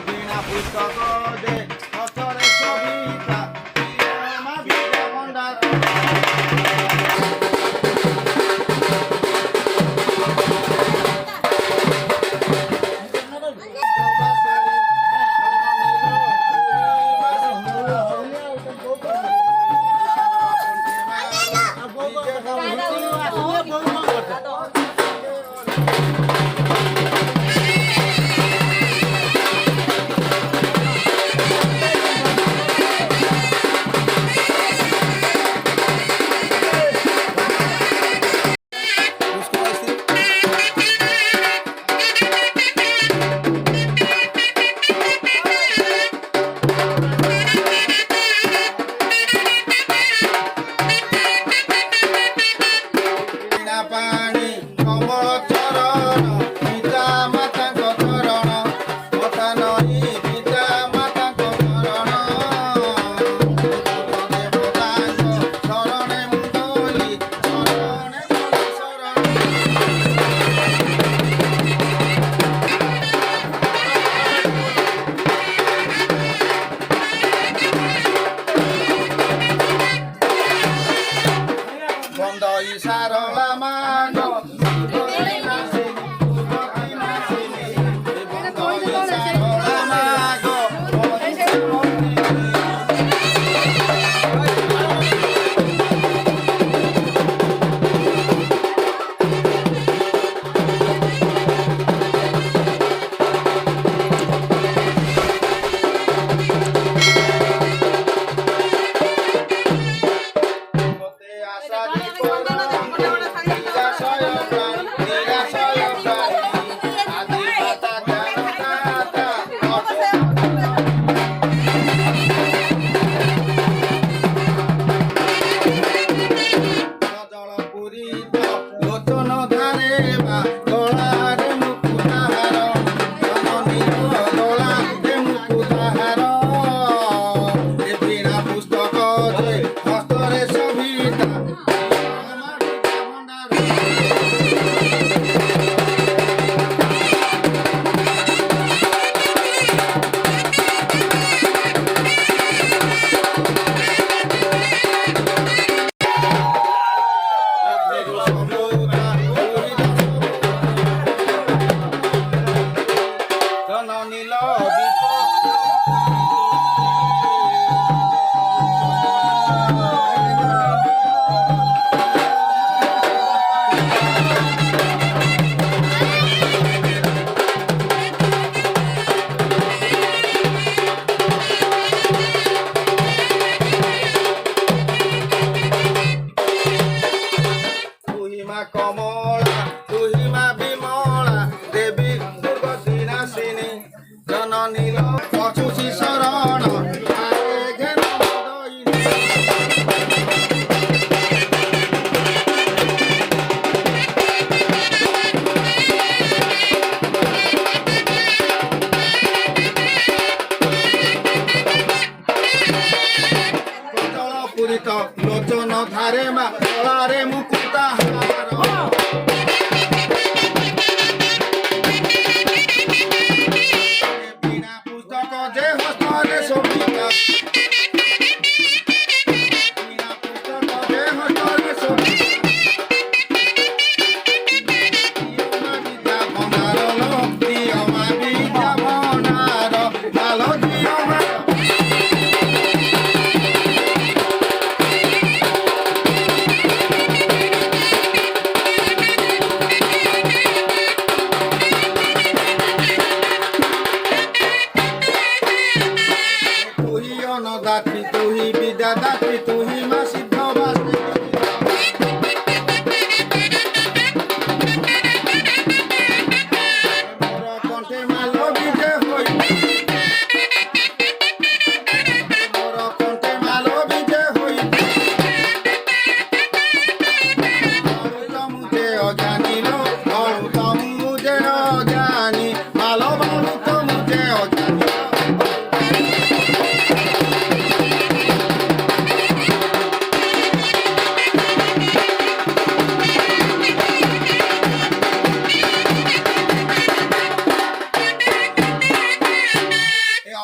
বিনা পুস্তক দে হস্তরে কবিতা মা বিদ্যা ভণ্ডার ପାଣି କମଳ ଚରଣ ପିତା ମାତାଙ୍କ ଚରଣ କଥା ନଈ ପିତା ମାତାଙ୍କ ଚରଣ ଦେବତାଙ୍କ ଶରଣେ ମୁଣ୍ଡଲି ଶରଣେ ଶରଣ ବନ୍ଦ ସାରଳା ମାଗ লোচন ধারে বা গলারে মুকুতাহার জননীর গলারে মুকুতাহার বিনা পুস্তক যে হস্তরে সবিতা নীল তুহিমা কমলা তুহিমা বিমলা দেবী দুর্গতি নাসিনী জননীল অচুষি শরণ ঘেন পুরিত লোচন ধারে মা গলারে মুকুতাহার বিনা পুস্তক যে হস্তরে সবিতা বিনা পুস্তক যে হস্তরে সবিতা বিদ্যা ভণ্ডার দিও মা বিদ্যা ভণ্ডার ভালো দিও মা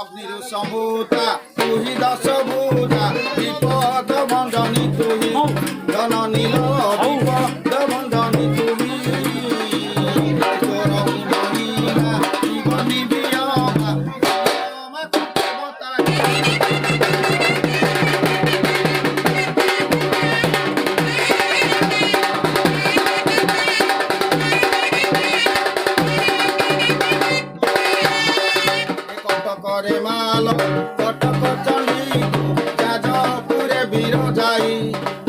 অগ্নির সম্ভূতা তুহি দশ ভূতা বিপদ বন্ধনী তুহি জন নীল বিপদ বন্ধনী তুহি তোর মহিমা জীবনী বিয়মা করে মাল কটক চণ্ডী যাজপুরে বীর যাই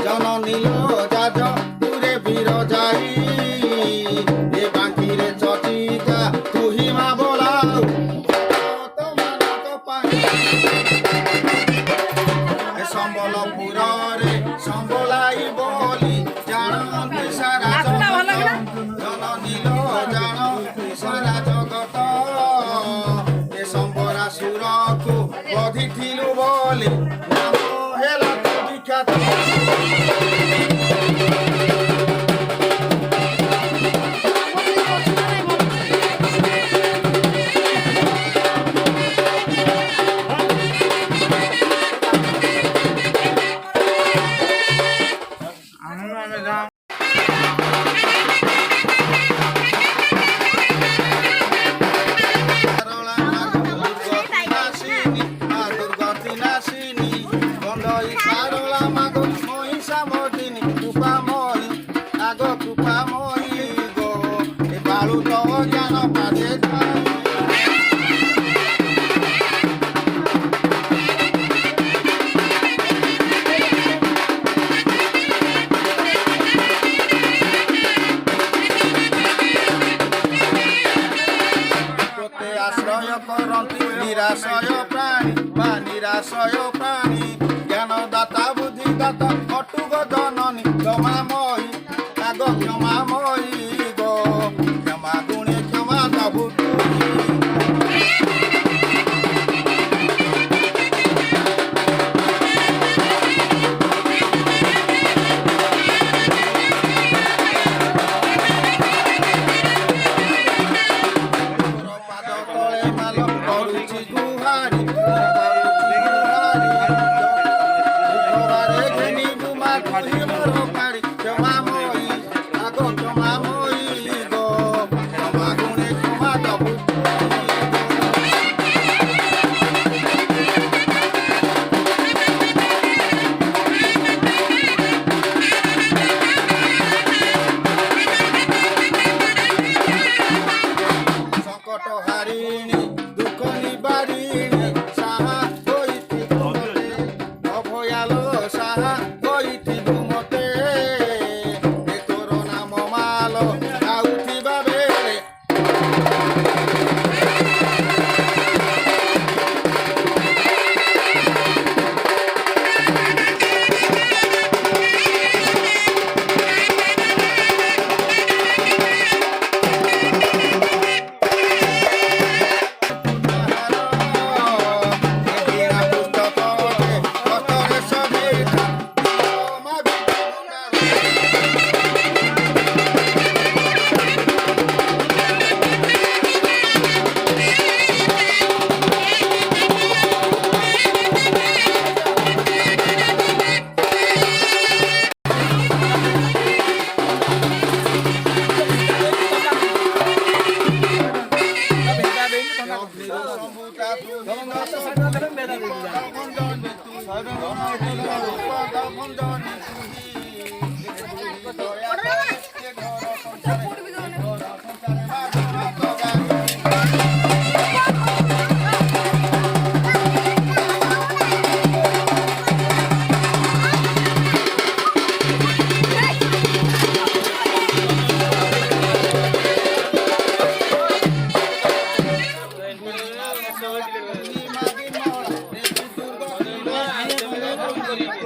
জন নীল যাজপুরে বীর যাই এ বাঙ্কিরে চচিকা তুহি মা বলাও তোমার পাই সম্বলপুরে সম্বলাই বলি জানନ୍ତି সারা জন নীল জানନ୍ତି সারা জগত সুরକୁ ବଧିଥିଲୁ ବୋଲି ନାମ ହେଲା ତୁ ବିଖ୍ୟାତ আশ্রয় করন্তি নিরাশয় প্রাণী বা নিরাশয় প্রাণী জ্ঞানদাতা বুদ্ধিদাতা অটুগ জননী ক্ষমাময়ী আগ ক্ষমাময়ী গো ক্ষমা গুণে ক্ষমা দবু Gracias.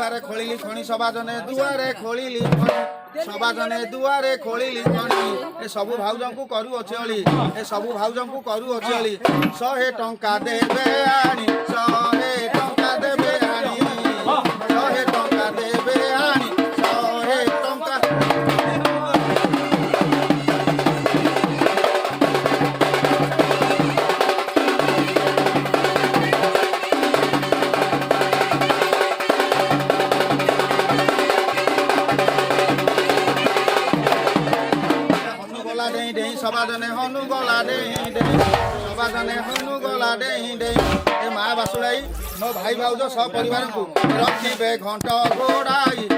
ଦୁଆରେ ଖୋଳିଲି ଖଣି ସବାଜନେ ଦୁଆରେ ଖୋଳିଲି ଖଣି ସବାଜନେ ଦୁଆରେ ଖୋଳିଲି ଖଣି ଏ ସବୁ ଭାଉଜଙ୍କୁ କରୁଅଛି ଅଳି ଏ ସବୁ ଭାଉଜଙ୍କୁ କରୁଅଛି ଅଳି 100 ଟଙ୍କା ଦେବେ ଆଣି 100 ଟଙ୍କା ଦେବେ ଆଣି 100 ଟଙ୍କା ଦେବେ ଆଣି 100 ଟଙ୍କା সবাজনে হনু গলা দেই দেই সবাজনে হনু গলা দেই দেই এ মা বাসুড়াই মো ভাই ভাউজ সপরিবারଙ୍କୁ ରଖିବେ ଘଣ୍ଟ ଘୋଡ଼ାଇ